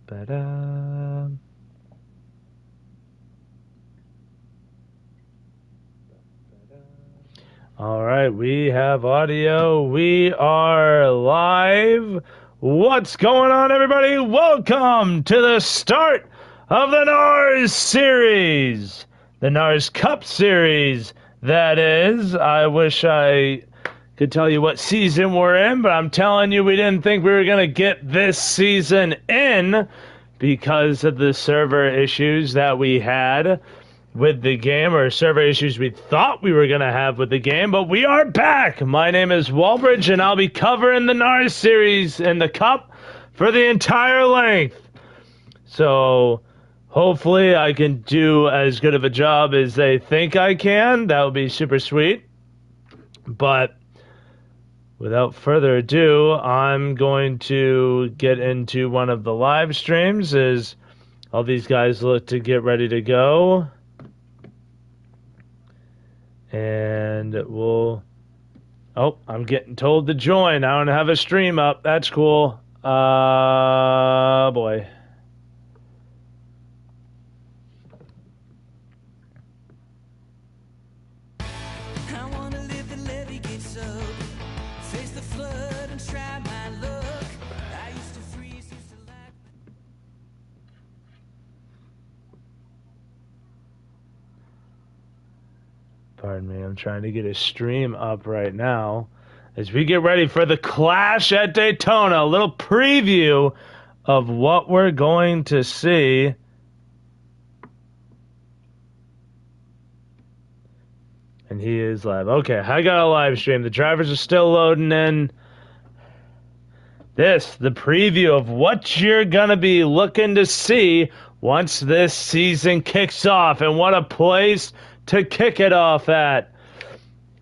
Ba-da. All right, we have audio. We are live. What's going on, everybody? Welcome to the start of the NARS series. The NARS Cup series, that is. I wish I could tell you what season we're in, but I'm telling you we didn't think we were going to get this season in because of the server issues that we had with the game, or server issues we thought we were going to have with the game, but we are back. My name is Walbridge, and I'll be covering the NARS series in the Cup for the entire length. So hopefully I can do as good of a job as they think I can. That would be super sweet. But without further ado, I'm going to get into one of the live streams as all these guys look to get ready to go. And we'll... Oh, I'm getting told to join. I don't have a stream up. That's cool. Boy. Pardon me, I'm trying to get a stream up right now as we get ready for the clash at Daytona. A little preview of what we're going to see. And he is live. Okay, I got a live stream. The drivers are still loading in. The preview of what you're going to be looking to see once this season kicks off. And what a place to kick it off at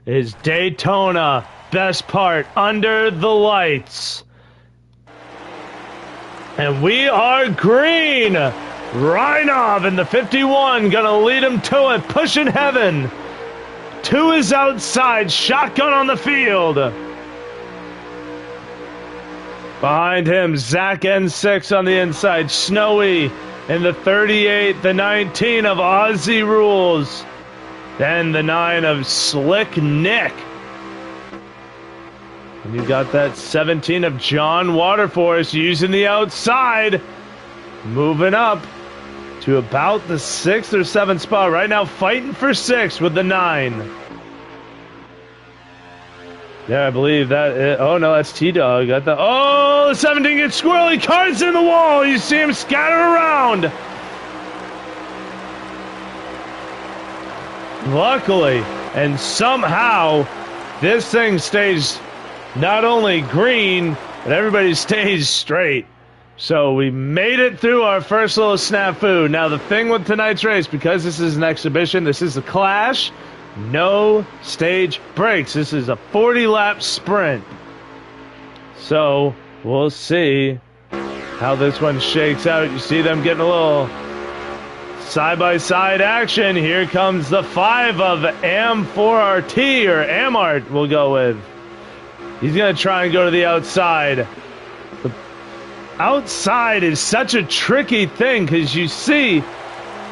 is Daytona. Best part, under the lights. And we are green. Reinov in the 51 gonna lead him to it, pushing heaven. To his outside, shotgun on the field. Behind him, Zach N6 on the inside, Snowy in the 38, the 19 of Aussie Rules. Then the 9 of Slick Nick. And you got that 17 of John Waterforce using the outside. Moving up to about the 6th or 7th spot. Right now fighting for 6 with the 9. Yeah, I believe that. Oh, no, that's T-Dog. Oh, the 17 gets squirrely. Cards in the wall. You see him scatter around. Luckily, and somehow, this thing stays not only green, but everybody stays straight. So we made it through our first little snafu. Now the thing with tonight's race, because this is an exhibition, this is a clash, no stage breaks. This is a 40-lap sprint. So we'll see how this one shakes out. You see them getting a little side-by-side action. Here comes the 5 of Am4RT, or Amart we'll go with. He's going to try and go to the outside. The outside is such a tricky thing because you see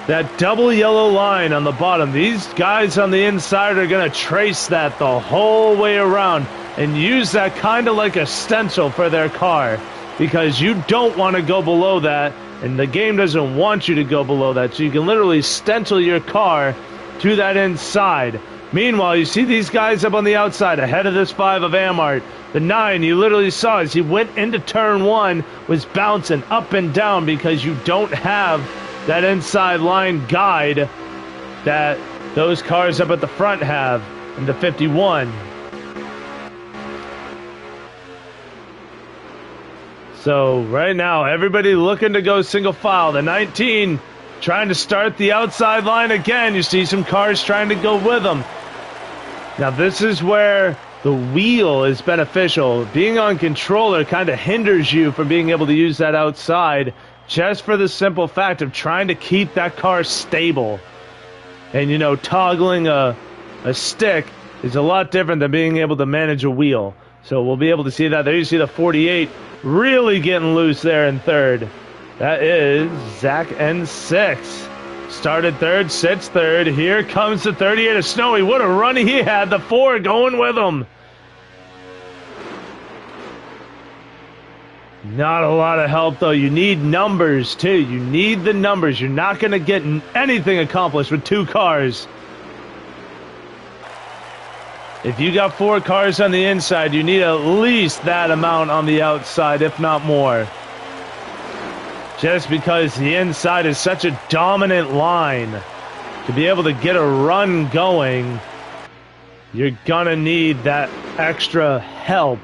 that double yellow line on the bottom. These guys on the inside are going to trace that the whole way around and use that kind of like a stencil for their car because you don't want to go below that. And the game doesn't want you to go below that, so you can literally stencil your car to that inside. Meanwhile, you see these guys up on the outside, ahead of this 5 of Amart. The 9, you literally saw as he went into turn 1, was bouncing up and down because you don't have that inside line guide that those cars up at the front have in the 51. So right now, everybody looking to go single file. The 19 trying to start the outside line again. You see some cars trying to go with them. Now this is where the wheel is beneficial. Being on controller kind of hinders you from being able to use that outside just for the simple fact of trying to keep that car stable. And you know, toggling a stick is a lot different than being able to manage a wheel. So we'll be able to see that. There you see the 48 really getting loose there in third. That is Zach N6. Started third, sits third. Here comes the 38 of Snowy. What a run he had. The 4 going with him. Not a lot of help, though. You need numbers, too. You need the numbers. You're not going to get anything accomplished with 2 cars. If you got 4 cars on the inside, you need at least that amount on the outside, if not more. Just because the inside is such a dominant line, to be able to get a run going, you're gonna need that extra help.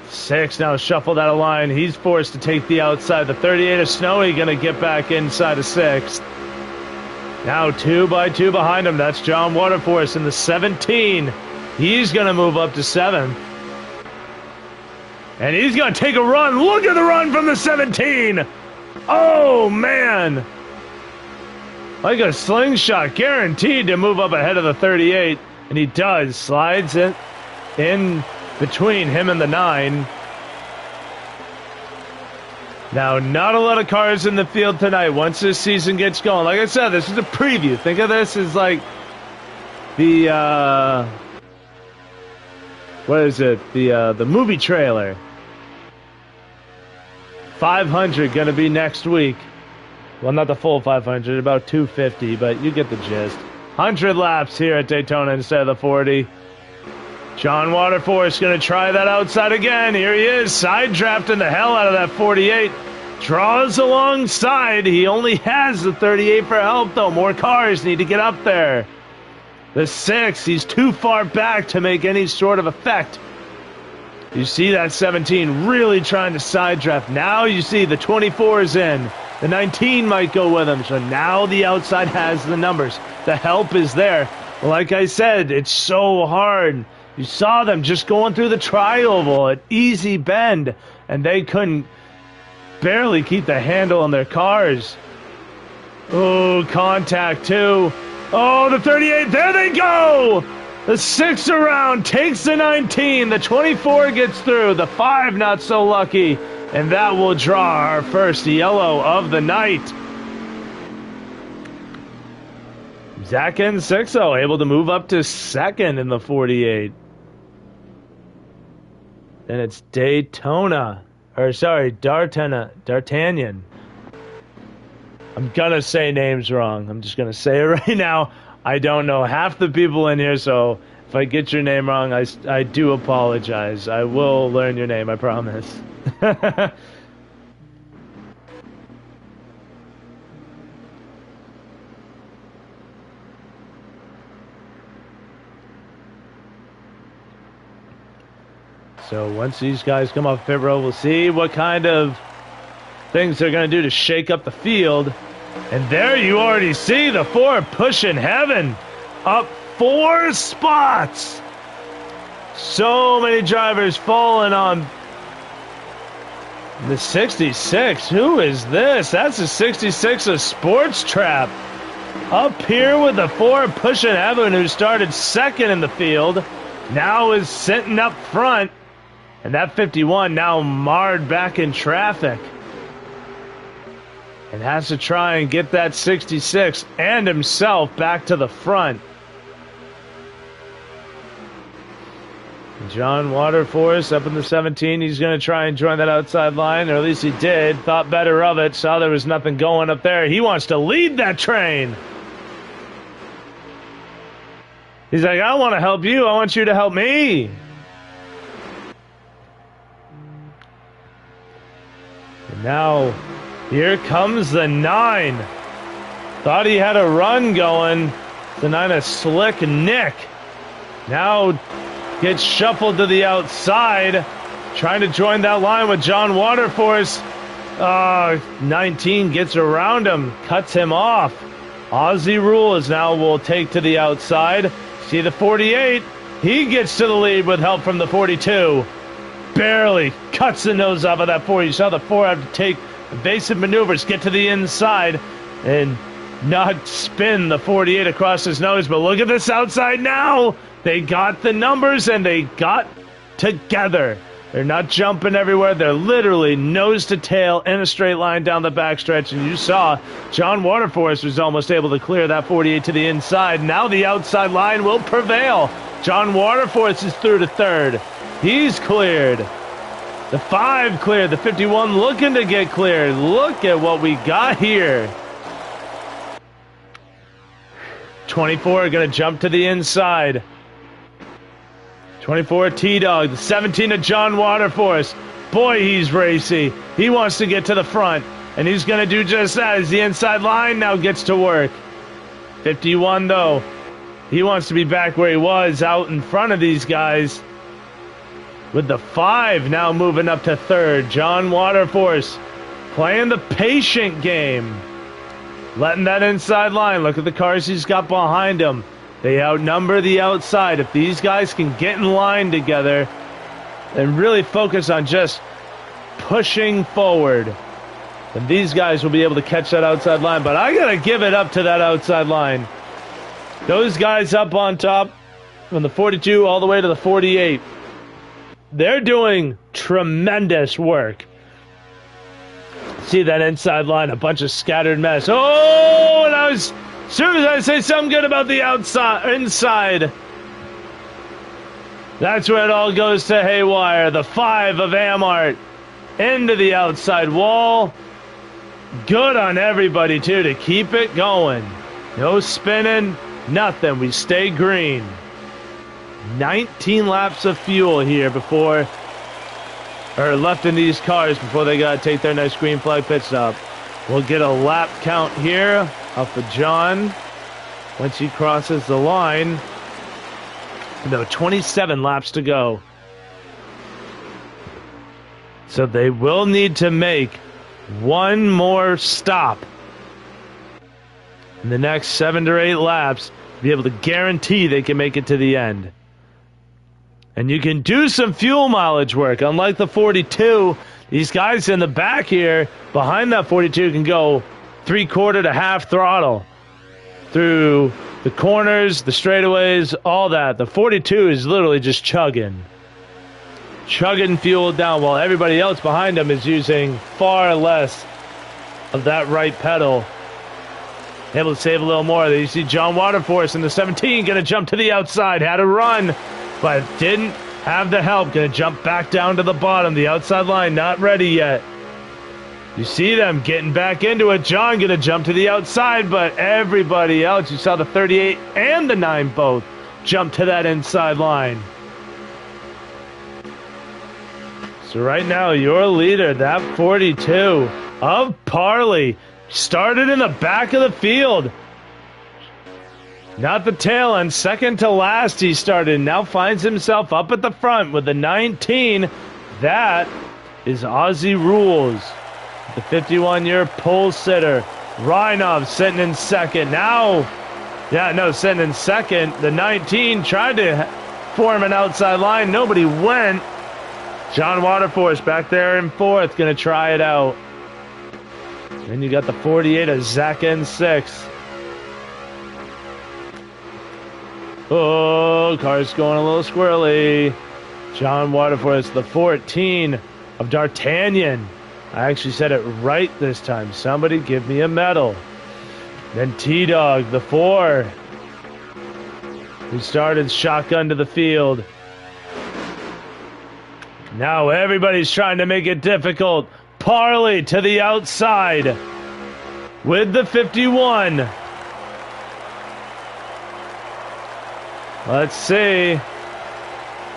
6 now shuffled out of line. He's forced to take the outside. The 38 of Snowy gonna get back inside of 6th. Now 2 by 2 behind him. That's John Waterforce in the 17. He's gonna move up to 7th. And he's going to take a run. Look at the run from the 17. Oh, man. Like a slingshot. Guaranteed to move up ahead of the 38. And he does. Slides it in between him and the 9. Now, not a lot of cars in the field tonight once this season gets going. Like I said, this is a preview. Think of this as like the, what is it? The movie trailer. 500 going to be next week. Well, not the full 500, about 250, but you get the gist. 100 laps here at Daytona instead of the 40. John Waterforce going to try that outside again. Here he is, side drafting the hell out of that 48. Draws alongside. He only has the 38 for help, though. More cars need to get up there. The 6, he's too far back to make any sort of effect. You see that 17 really trying to side draft. Now you see the 24 is in. The 19 might go with him. So now the outside has the numbers. The help is there. Like I said, it's so hard. You saw them just going through the tri-oval at easy bend, and they couldn't barely keep the handle on their cars. Oh, contact too. Oh, the 38, there they go! The 6 around takes the 19. The 24 gets through. The 5 not so lucky. And that will draw our first yellow of the night. Zach N6 able to move up to 2nd in the 48. Then it's Daytona. Or sorry, D'Artagnan. I'm gonna say names wrong. I'm just gonna say it right now. I don't know half the people in here, so if I get your name wrong, I do apologize. I will learn your name, I promise. So once these guys come off pit road, we'll see what kind of things they're going to do to shake up the field. And there you already see the 4 pushing heaven up 4 spots. So many drivers falling on the 66. Who is this? That's a 66 of Sports Trap. Up here with the 4 pushing heaven, who started 2nd in the field, now is sitting up front. And that 51 now marred back in traffic. And has to try and get that 66 and himself back to the front. John Waterforce up in the 17. He's going to try and join that outside line, or at least he did. Thought better of it. Saw there was nothing going up there. He wants to lead that train. He's like, I want to help you. I want you to help me. And now, here comes the 9. Thought he had a run going. The 9 of Slick Nick. Now gets shuffled to the outside. Trying to join that line with John Waterforce. 19 gets around him. Cuts him off. Aussie Rules now will take to the outside. See the 48. He gets to the lead with help from the 42. Barely cuts the nose off of that 4. You saw the 4 have to take evasive maneuvers, get to the inside, and not spin the 48 across his nose. But look at this outside now. They got the numbers, and they got together. They're not jumping everywhere. They're literally nose to tail in a straight line down the backstretch. And you saw John Waterforce was almost able to clear that 48 to the inside. Now the outside line will prevail. John Waterforce is through to third. He's cleared. The 5 cleared. The 51 looking to get cleared. Look at what we got here. 24 going to jump to the inside. 24 T-Dog, the 17 of John Waterforce. Boy, he's racy. He wants to get to the front, and he's going to do just that as the inside line now gets to work. 51, though. He wants to be back where he was, out in front of these guys. With the 5 now moving up to third. John Waterforce playing the patient game. Letting that inside line. Look at the cars he's got behind him. They outnumber the outside. If these guys can get in line together and really focus on just pushing forward, then these guys will be able to catch that outside line. But I got to give it up to that outside line. Those guys up on top from the 42 all the way to the 48, they're doing tremendous work. See that inside line, a bunch of scattered mess. Oh, and as soon as I say something good about the inside, that's where it all goes to haywire. The 5 of Amart into the outside wall. Good on everybody, too, to keep it going. No spinning, nothing. We stay green. 19 laps of fuel here before, or left in these cars before they got to take their nice green flag pit stop. We'll get a lap count here off of John once he crosses the line. No, 27 laps to go. So they will need to make one more stop in the next 7 to 8 laps to be able to guarantee they can make it to the end. And you can do some fuel mileage work. Unlike the 42, these guys in the back here, behind that 42, can go 3/4 to half throttle through the corners, the straightaways, all that. The 42 is literally just chugging fuel down, while everybody else behind them is using far less of that right pedal. Able to save a little more. You see John Waterforce in the 17 going to jump to the outside. Had a run, but didn't have the help. Going to jump back down to the bottom. The outside line not ready yet. You see them getting back into it. John going to jump to the outside, but everybody else, you saw the 38 and the 9 both jump to that inside line. So right now, your leader, that 42 of Parley, started in the back of the field. Not the tail end. Second to last he started. Now finds himself up at the front with the 19. That is Aussie Rules. The 51-year pole sitter. Reinov sitting in second. Sitting in second. The 19 tried to form an outside line. Nobody went. John Waterforce back there in fourth. Going to try it out. Then you got the 48 of Zach in sixth. Oh, car's going a little squirrely. John Waterforce, the 14 of D'Artagnan. I actually said it right this time. Somebody give me a medal. Then T-Dog, the 4, who started shotgun to the field. Now everybody's trying to make it difficult. Parley to the outside with the 51. Let's see.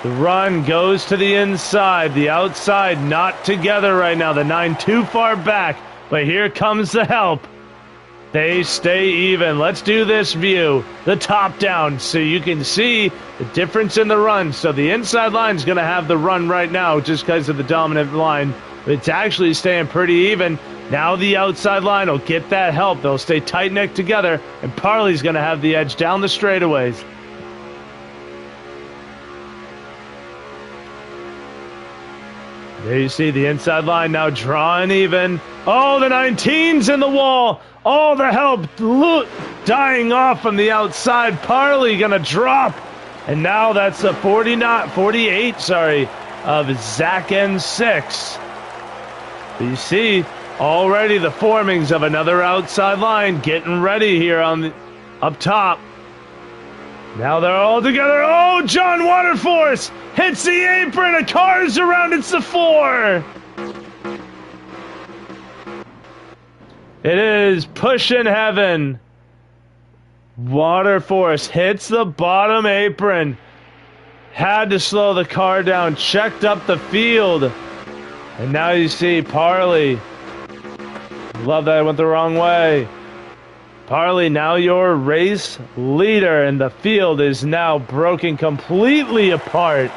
The run goes to the inside. The outside not together right now. The 9 too far back. But here comes the help. They stay even. Let's do this view. The top down so you can see the difference in the run. So the inside line is going to have the run right now just because of the dominant line. But it's actually staying pretty even. Now the outside line will get that help. They'll stay tight-necked together. And Parley's going to have the edge down the straightaways. There you see the inside line now drawing even. Oh, the 19's in the wall. All the help dying off from the outside. Parley going to drop. And now that's a 48, of Zach N6. But you see already the formings of another outside line getting ready here on the up top. Now they're all together. Oh, John Waterforce hits the apron. A car's around. It's the 4. It is Pushing Heaven. Waterforce hits the bottom apron. Had to slow the car down. Checked up the field. And now you see Parley. Love that I went the wrong way. Parley, now your race leader, and the field is now broken completely apart.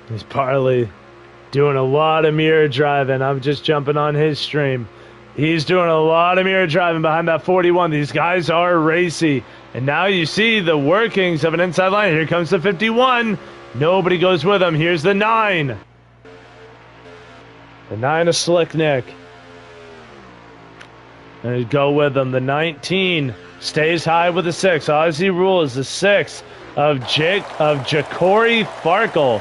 There's Parley doing a lot of mirror driving. I'm just jumping on his stream. He's doing a lot of mirror driving behind that 41. These guys are racy. And now you see the workings of an inside line. Here comes the 51. Nobody goes with him. Here's the 9. The 9 of Slick Nick. And go with them. The 19 stays high with the 6. Ozzy Rules, the 6 of Ja'Cory Farkle.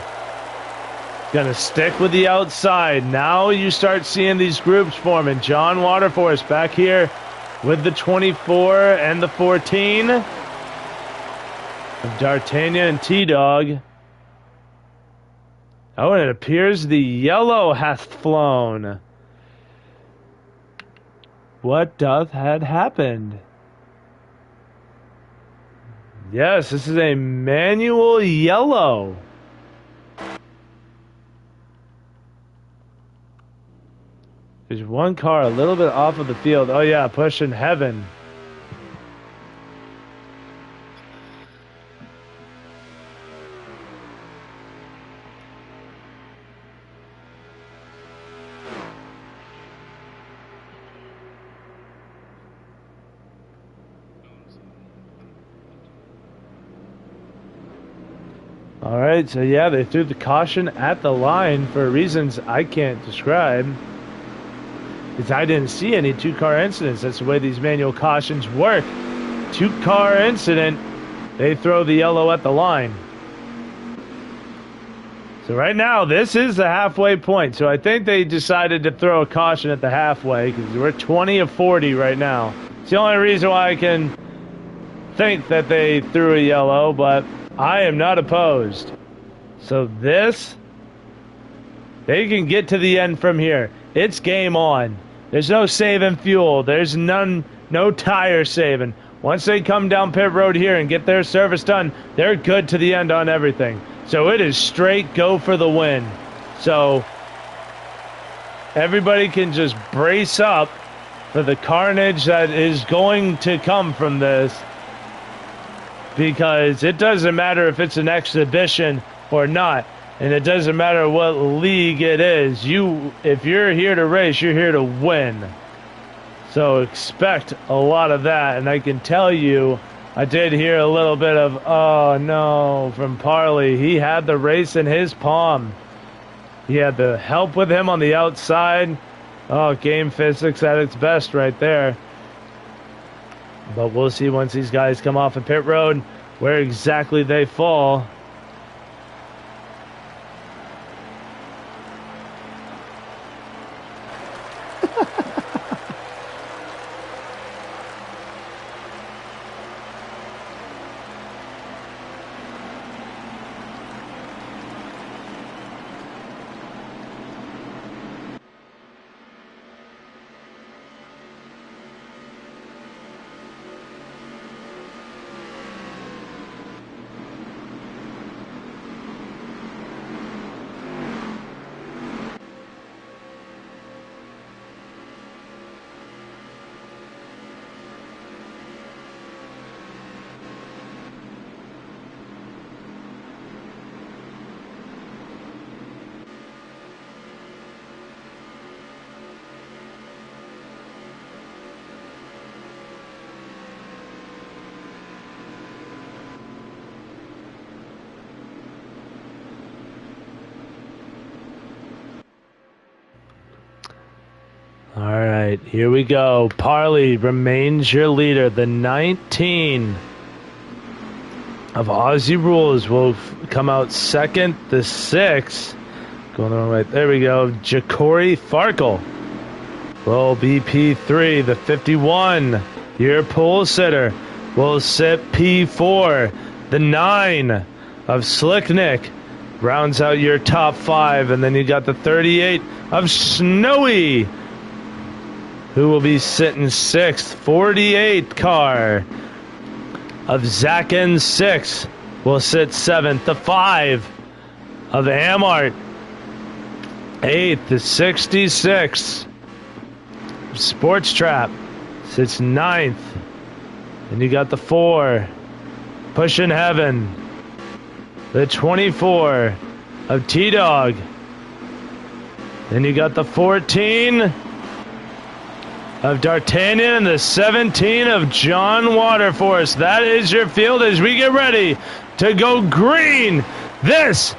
Gonna stick with the outside. Now you start seeing these groups forming. John Waterforce back here with the 24 and the 14 of D'Artagnan and T-Dog. Oh, and it appears the yellow hath flown. What doth had happened? Yes, this is a manual yellow. There's one car a little bit off of the field. Oh yeah, Pushing Heaven. All right, so yeah, they threw the caution at the line for reasons I can't describe. Because I didn't see any 2-car incidents. That's the way these manual cautions work. 2-car incident, they throw the yellow at the line. So right now, this is the halfway point. So I think they decided to throw a caution at the halfway because we're 20 of 40 right now. It's the only reason why I can think that they threw a yellow, but I am not opposed. So this, they can get to the end from here. It's game on. There's no saving fuel. There's no tire saving. Once they come down pit road here and get their service done, they're good to the end on everything. So it is straight go for the win. So everybody can just brace up for the carnage that is going to come from this. Because it doesn't matter if it's an exhibition or not. And it doesn't matter what league it is. If you're here to race, you're here to win. So expect a lot of that. And I can tell you, I did hear a little bit of, oh no, from Parley. He had the race in his palm. He had the help with him on the outside. Oh, game physics at its best right there. But we'll see once these guys come off of pit road where exactly they fall. right, here we go. Parley remains your leader. The 19 of Aussie Rules will come out second. The 6, going on right, there we go. Ja'Cory Farkle will be P3. The 51, your pole sitter, will sit P4. The 9 of Slicknick rounds out your top 5. And then you got the 38 of Snowy, who will be sitting 6th. 48 car of Zach N6 will sit 7th. The 5 of Amart, 8th. The 66 Sports Trap sits 9th. And you got the 4 Pushing Heaven. The 24 of T-Dog. Then you got the 14 of D'Artagnan and the 17 of John Waterforce. That is your field as we get ready to go green. This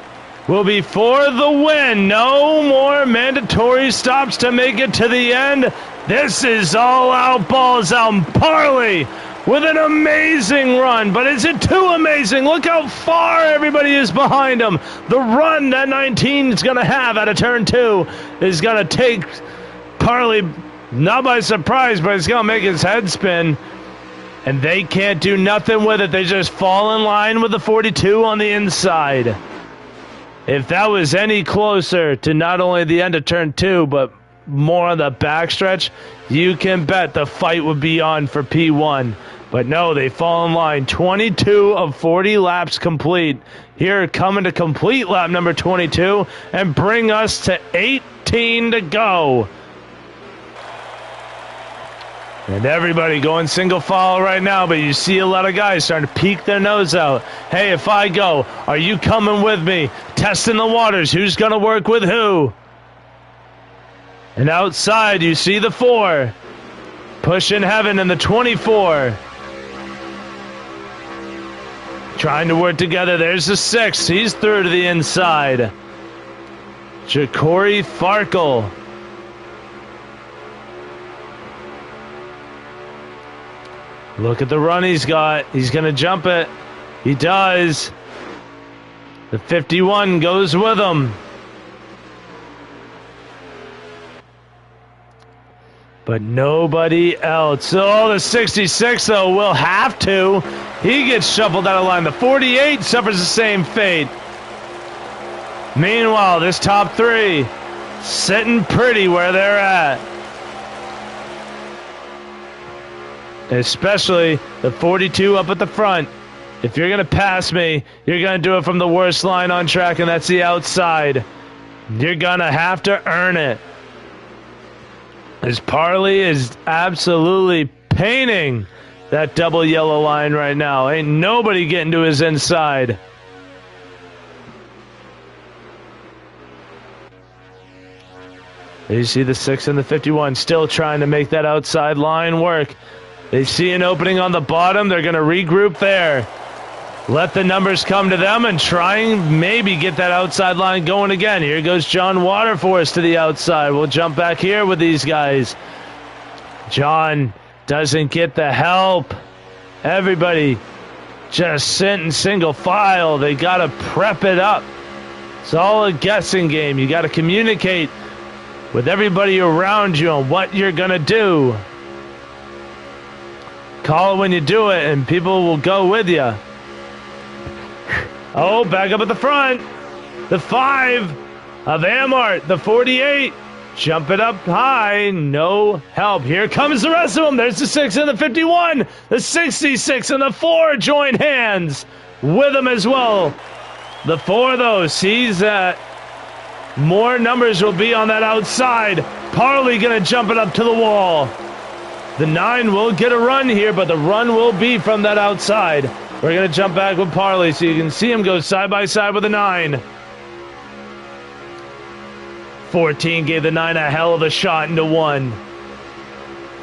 will be for the win. No more mandatory stops to make it to the end. This is all out, balls out. Parley with an amazing run, but is it too amazing? Look how far everybody is behind him. The run that 19 is going to have out of turn 2 is going to take Parley not by surprise, but it's going to make his head spin. And they can't do nothing with it. They just fall in line with the 42 on the inside. If that was any closer to not only the end of turn 2, but more on the backstretch, you can bet the fight would be on for P1. But no, they fall in line. 22 of 40 laps complete. Here coming to complete lap number 22 and bring us to 18 to go. And everybody going single file right now, but you see a lot of guys starting to peek their nose out. Hey, if I go, are you coming with me? Testing the waters. Who's going to work with who? And outside, you see the 4. Pushing Heaven in the 24. Trying to work together. There's the 6. He's through to the inside. Ja'Cory Farkle. Look at the run he's got. He's going to jump it. He does. The 51 goes with him. But nobody else. Oh, the 66, though, will have to. He gets shuffled out of line. The 48 suffers the same fate. Meanwhile, this top 3 sitting pretty where they're at. Especially the 42 up at the front. If you're going to pass me, you're going to do it from the worst line on track, and that's the outside. You're going to have to earn it. As Parley is absolutely painting that double yellow line right now. Ain't nobody getting to his inside. You see the 6 and the 51 still trying to make that outside line work. They see an opening on the bottom. They're going to regroup there. Let the numbers come to them and try and maybe get that outside line going again. Here goes John Waterforce to the outside. We'll jump back here with these guys. John doesn't get the help. Everybody just sitting single file. They got to prep it up. It's all a guessing game. You got to communicate with everybody around you on what you're going to do. Call it when you do it, and people will go with you. Oh, back up at the front. The 5 of Amart. The 48. Jump it up high. No help. Here comes the rest of them. There's the 6 and the 51. The 66 and the 4 join hands with them as well. The 4, though, sees that more numbers will be on that outside. Parley going to jump it up to the wall. The 9 will get a run here, but the run will be from that outside. We're going to jump back with Parley so you can see him go side by side with the 9. 14 gave the 9 a hell of a shot into 1.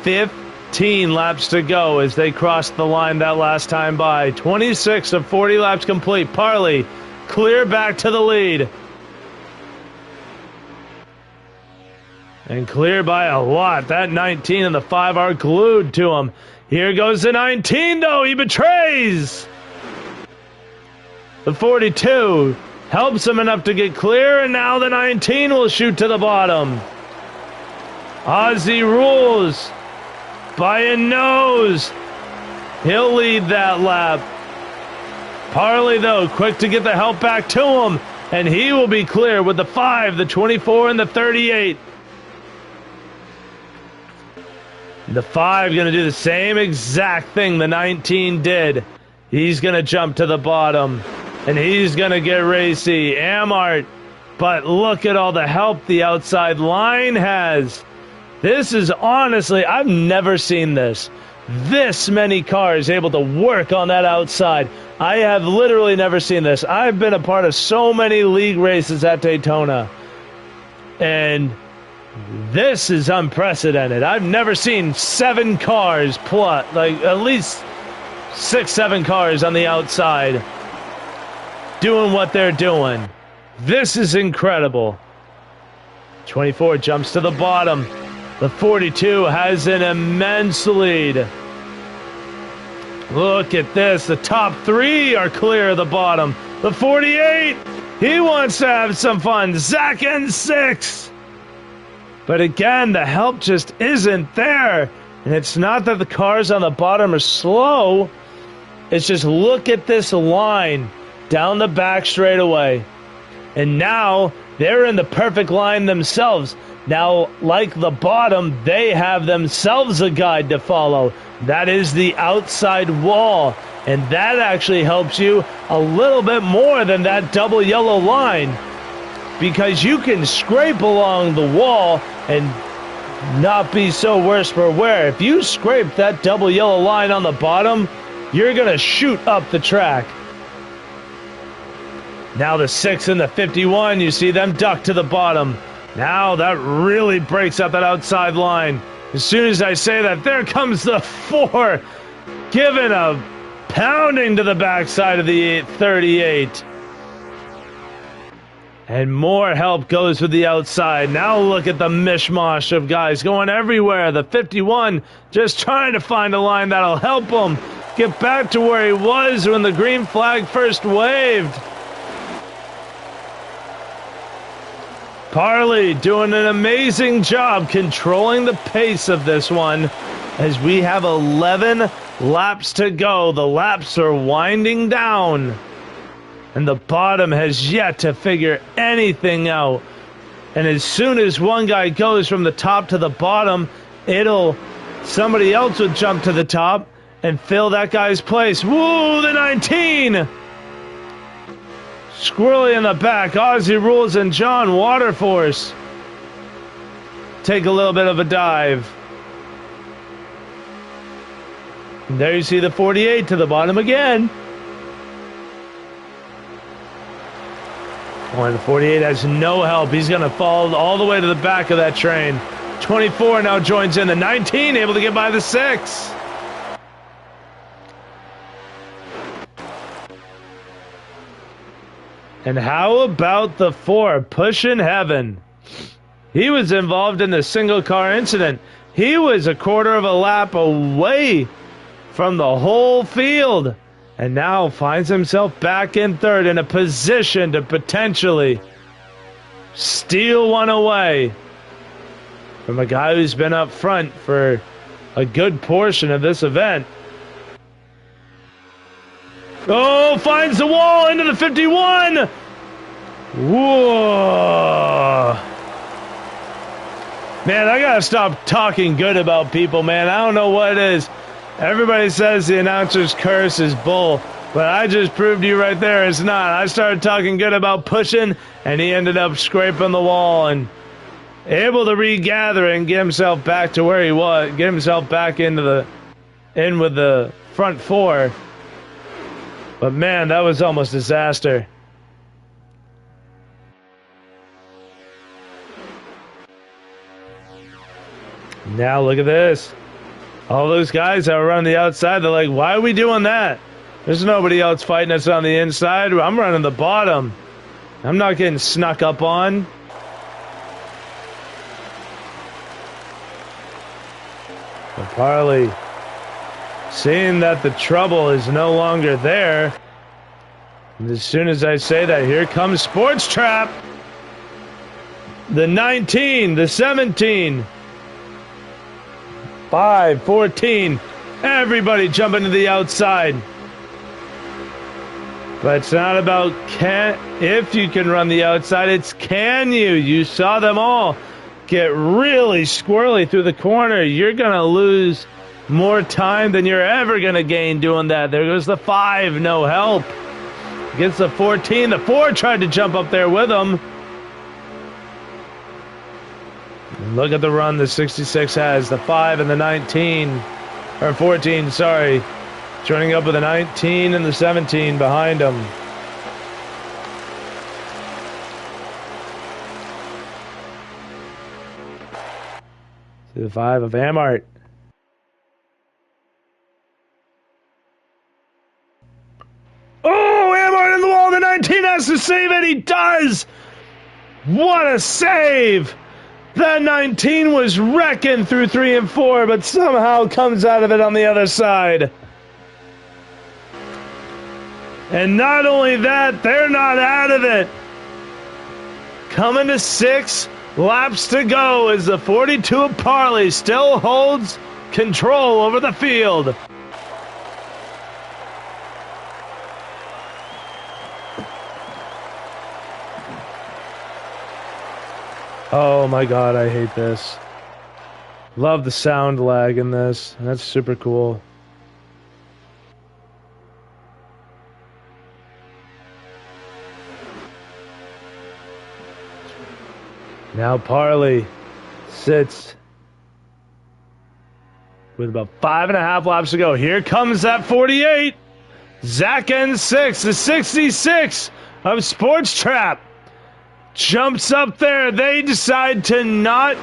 15 laps to go as they crossed the line that last time by. 26 of 40 laps complete. Parley clear back to the lead. And clear by a lot. That 19 and the 5 are glued to him. Here goes the 19, though. He betrays. The 42 helps him enough to get clear, and now the 19 will shoot to the bottom. Ozzy rules by a nose. He'll lead that lap. Parley, though, quick to get the help back to him, and he will be clear with the 5, the 24, and the 38. The 5 going to do the same exact thing the 19 did. He's going to jump to the bottom, and he's going to get racy. Amart, but look at all the help the outside line has. This is honestly, I've never seen this. This many cars able to work on that outside. I have literally never seen this. I've been a part of so many league races at Daytona, and this is unprecedented. I've never seen 7 cars plus, like at least 6, 7 cars on the outside doing what they're doing. This is incredible. 24 jumps to the bottom. The 42 has an immense lead. Look at this. The top 3 are clear of the bottom. The 48, he wants to have some fun. Zach in 6. But again, the help just isn't there. And it's not that the cars on the bottom are slow. It's just look at this line down the back straightaway. And now they're in the perfect line themselves. Now, like the bottom, they have themselves a guide to follow. That is the outside wall. And that actually helps you a little bit more than that double yellow line, because you can scrape along the wall and not be so worse for wear. If you scrape that double yellow line on the bottom, you're going to shoot up the track. Now the 6 and the 51, you see them duck to the bottom. Now that really breaks up that outside line. As soon as I say that, there comes the 4, giving a pounding to the backside of the 38. And more help goes with the outside. Now look at the mishmash of guys going everywhere. The 51 just trying to find a line that'll help him get back to where he was when the green flag first waved. Parley doing an amazing job controlling the pace of this one as we have 11 laps to go. The laps are winding down, and the bottom has yet to figure anything out. And as soon as one guy goes from the top to the bottom, somebody else would jump to the top and fill that guy's place. Woo, the 19! Squirrely in the back, Ozzy Rules and John Waterforce take a little bit of a dive. And there you see the 48 to the bottom again. Oh, and the 48 has no help. He's going to fall all the way to the back of that train. 24 now joins in. The 19 able to get by the 6. And how about the 4, Pushing Heaven? He was involved in the single car incident. He was a quarter of a lap away from the whole field, and now finds himself back in 3rd in a position to potentially steal one away from a guy who's been up front for a good portion of this event. Oh, finds the wall into the 51. Whoa. Man, I gotta stop talking good about people, man. I don't know what it is. Everybody says the announcer's curse is bull, but I just proved to you right there it's not. I started talking good about Pushing, and he ended up scraping the wall and able to regather and get himself back to where he was, get himself back in with the front 4. But man, that was almost disaster. Now look at this. All those guys that were on the outside, they're like, why are we doing that? There's nobody else fighting us on the inside. I'm running the bottom. I'm not getting snuck up on. Parley, seeing that the trouble is no longer there, and as soon as I say that, here comes Sports Trap. The 19, the 17, 5, 14, everybody jumping to the outside. But it's not about if you can run the outside, it's can you. You saw them all get really squirrely through the corner. You're going to lose more time than you're ever going to gain doing that. There goes the 5, no help. Gets the 14, the 4 tried to jump up there with him. Look at the run the 66 has, the 5 and the 19, or 14, sorry. Joining up with the 19 and the 17 behind him. See the 5 of Amart. Oh, Amart in the wall, the 19 has to save it, he does! What a save! That 19 was wrecking through 3 and 4, but somehow comes out of it on the other side. And not only that, they're not out of it. Coming to 6 laps to go as the 42 of Parley still holds control over the field. Oh my god, I hate this. Love the sound lag in this. That's super cool. Now Parley sits with about 5.5 laps to go. Here comes that 48. Zach N6, the 66 of Sports Trap. Jumps up there. They decide to not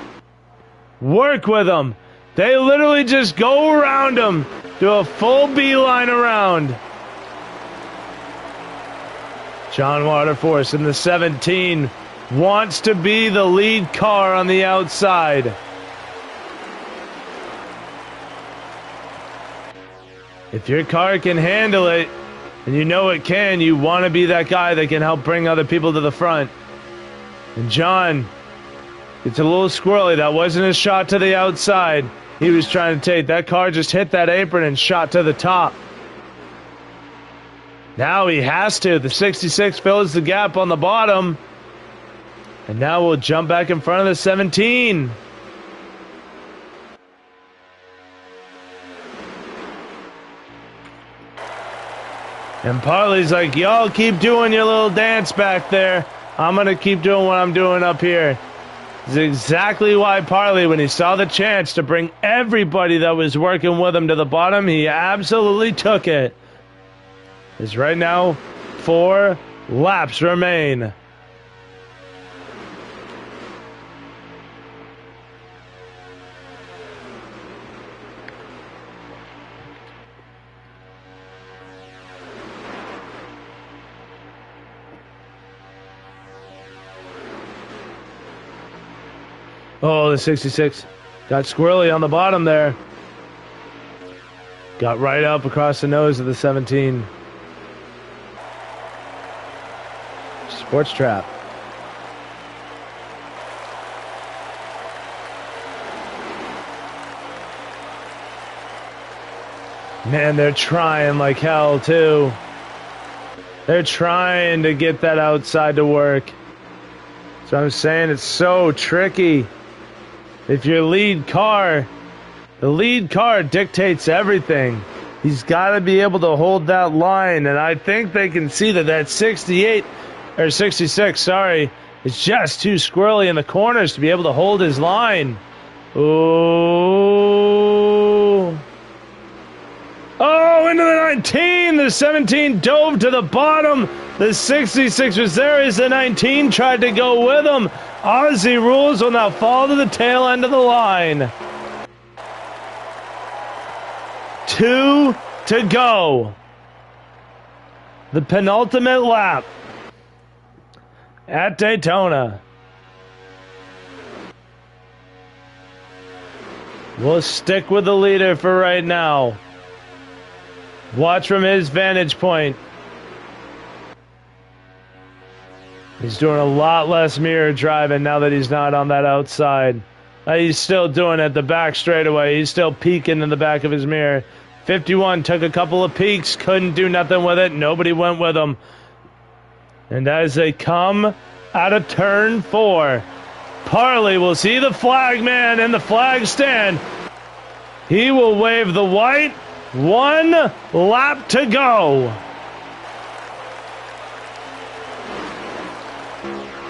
work with him. They literally just go around him. Do a full beeline around. John Waterforce in the 17 wants to be the lead car on the outside. If your car can handle it, and you know it can, you want to be that guy that can help bring other people to the front. And John, it's a little squirrely. That wasn't a shot to the outside he was trying to take. That car just hit that apron and shot to the top. Now he has to. The 66 fills the gap on the bottom. And now we'll jump back in front of the 17. And Parley's like, y'all keep doing your little dance back there. I'm going to keep doing what I'm doing up here. This is exactly why Parley, when he saw the chance to bring everybody that was working with him to the bottom, he absolutely took it. Because right now, 4 laps remain. Oh, the 66 got squirrely on the bottom there. Got right up across the nose of the 17. Sports Trap. Man, they're trying like hell, too. They're trying to get that outside to work. So I'm saying it's so tricky. If your lead car, the lead car dictates everything. He's got to be able to hold that line, and I think they can see that that 68, or 66, sorry, is just too squirrely in the corners to be able to hold his line. Oh. Oh, into the 19, the 17 dove to the bottom. The 66 was there as the 19 tried to go with him. Aussie rules will now fall to the tail end of the line. 2 to go. The penultimate lap at Daytona. We'll stick with the leader for right now. Watch from his vantage point. He's doing a lot less mirror driving now that he's not on that outside. He's still doing it the back straightaway. He's still peeking in the back of his mirror. 51 took a couple of peeks, couldn't do nothing with it. Nobody went with him. And as they come out of turn 4, Parley will see the flag man in the flag stand. He will wave the white. 1 lap to go.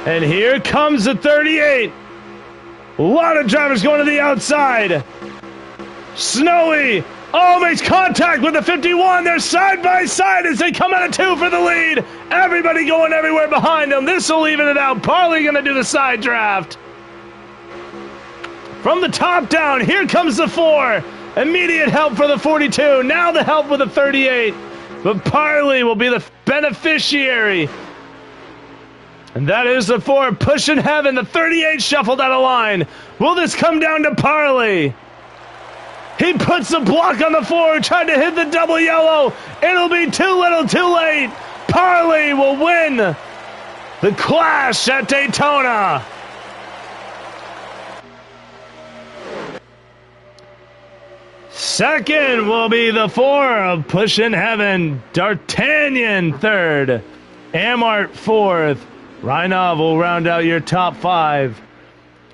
And here comes the 38. A lot of drivers going to the outside. Snowy. Oh, makes contact with the 51. They're side by side as they come out of 2 for the lead. Everybody going everywhere behind them. This will even it out. Parley going to do the side draft. From the top down, here comes the 4. Immediate help for the 42. Now the help with the 38. But Parley will be the beneficiary. And that is the 4 pushing heaven. The 38 shuffled out of line. Will this come down to Parley? He puts the block on the 4, tried to hit the double yellow. It'll be too little, too late. Parley will win the Clash at Daytona. Second will be the 4 of Pushing Heaven. D'Artagnan third. Amart fourth. Reinov will round out your top 5.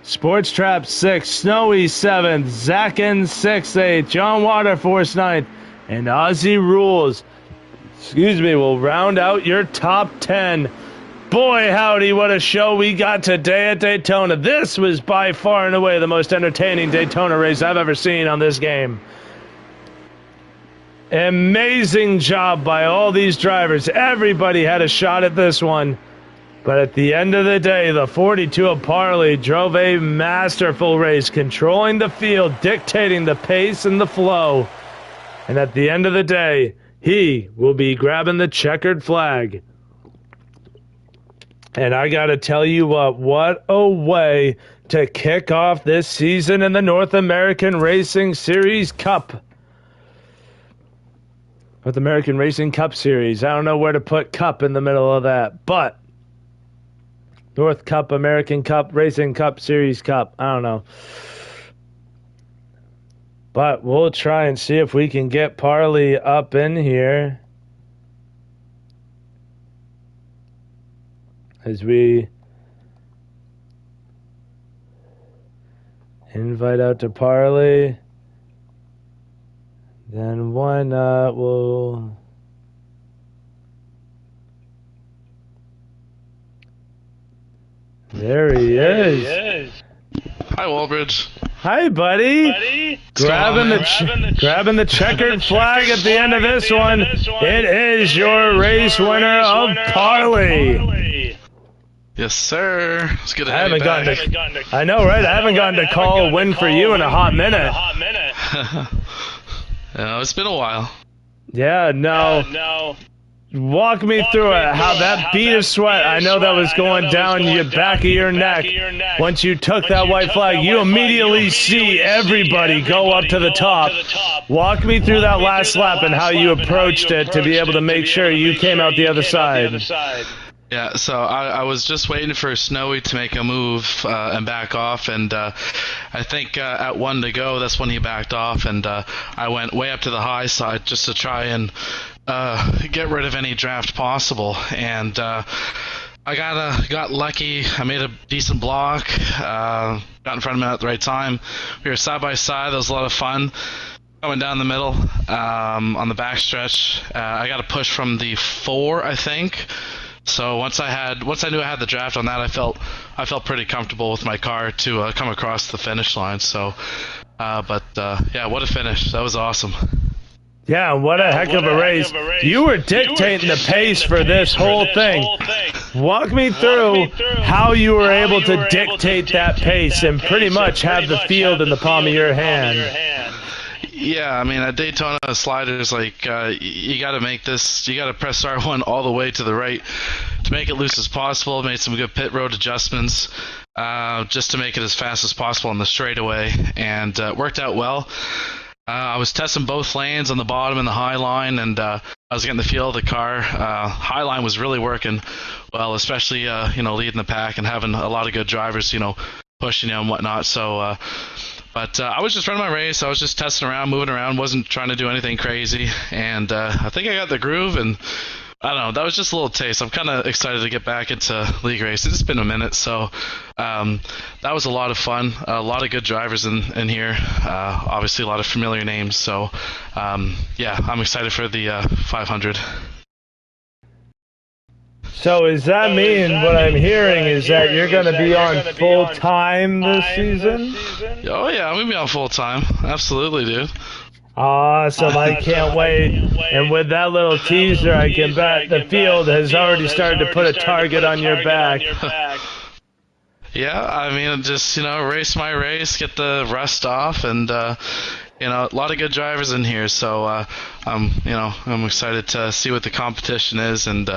Sports Trap 6th. Snowy 7th. Zakin 6th, 8th. John Waterforce 9th. And Aussie Rules, will round out your top 10. Boy, howdy, what a show we got today at Daytona. This was by far and away the most entertaining Daytona race I've ever seen on this game. Amazing job by all these drivers. Everybody had a shot at this one. But at the end of the day, the 42 of Parley drove a masterful race, controlling the field, dictating the pace and the flow. And at the end of the day, he will be grabbing the checkered flag. And I got to tell you what a way to kick off this season in the North American Racing Series Cup. North American Racing Cup Series. I don't know where to put Cup in the middle of that, but North Cup, American Cup, Racing Cup, Series Cup. I don't know. But we'll try and see if we can get Parley up in here as we invite out to Parley. Then why not? We'll... There he is. Hi, Walbridge. Hi, buddy. Grabbing the checkered flag at the end of this one. It is your race winner of Parley. Yes, sir. It's good to have you back. I know, right? I haven't gotten to call a win for you in a hot minute. It's been a while. Yeah, no. Walk me through it, how that bead of sweat, I know that was going down your back of your neck. Once you took that white flag, you immediately see everybody go up to the top. Walk me through that last lap and how you approached it to be able to make sure you came out the other side. Yeah, so I was just waiting for Snowy to make a move and back off, and I think at 1 to go, that's when he backed off, and I went way up to the high side just to try and get rid of any draft possible, and I got lucky. I made a decent block, got in front of him at the right time. We were side by side. That was a lot of fun. Going down the middle on the backstretch, I got a push from the 4, I think. So once I knew I had the draft on that, I felt pretty comfortable with my car to come across the finish line. So, yeah, what a finish! That was awesome. Yeah, what a heck of a race. You were dictating the pace for this whole thing. Walk me through how you were able to dictate that pace and pretty much have the field in the palm of your hand. Yeah, I mean, at Daytona sliders, like, you got to make this, you got to press R1 all the way to the right to make it loose as possible. Made some good pit road adjustments just to make it as fast as possible on the straightaway, and it worked out well. I was testing both lanes on the bottom and the high line, and I was getting the feel of the car. High line was really working well, especially leading the pack and having a lot of good drivers, pushing you and whatnot. So, but I was just running my race. I was just testing around, moving around, wasn't trying to do anything crazy, and I think I got the groove. And I don't know, that was just a little taste. I'm kind of excited to get back into league races. It's been a minute, so that was a lot of fun. A lot of good drivers in here. Obviously, a lot of familiar names. So, yeah, I'm excited for the 500. So does that mean what I'm hearing is that you're going to be on full time this season? Oh yeah, I'm gonna be on full time. Absolutely, dude. Awesome, I can't wait. And with that little teaser, I can bet the field has already started to put a target on your back. Yeah, I mean, just, race my race, get the rust off, and, a lot of good drivers in here, so, I'm excited to see what the competition is, and,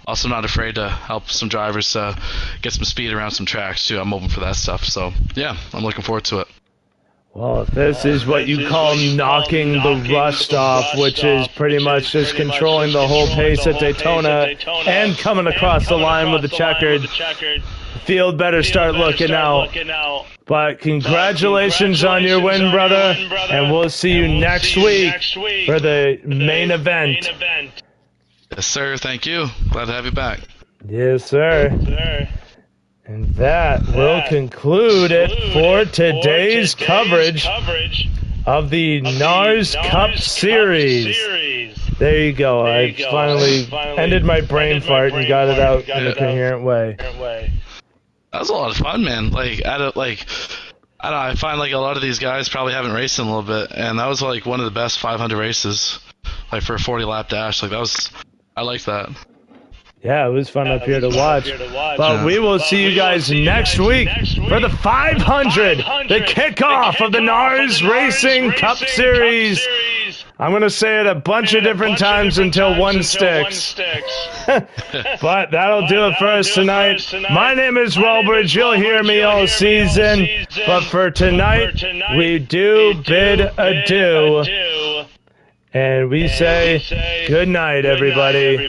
also not afraid to help some drivers get some speed around some tracks, too. I'm open for that stuff, so, yeah, I'm looking forward to it. Well, if this is what you call knocking the rust off, which is pretty much just controlling the whole pace at Daytona and coming across the line with the checkered, the field better start looking out. But congratulations on your win, brother, and we'll see you next week for the main event. Yes, sir. Thank you. Glad to have you back. Yes, sir. And that will conclude it for today's coverage of the NARS Cup Series. There you go. I finally ended my brain fart and got it out in a coherent way. That was a lot of fun, man. I don't know, I find a lot of these guys probably haven't raced in a little bit, and that was one of the best 500 races, for a 40-lap dash. I liked that. Yeah, it was fun up here to watch. But we will see you guys next week for the 500, the kickoff of the NARS Racing Cup Series. I'm going to say it a bunch of different times until one sticks. But that'll do it for us tonight. My name is Wellbridge. You'll hear me all season. But for tonight, we do bid adieu. And we say good night, everybody.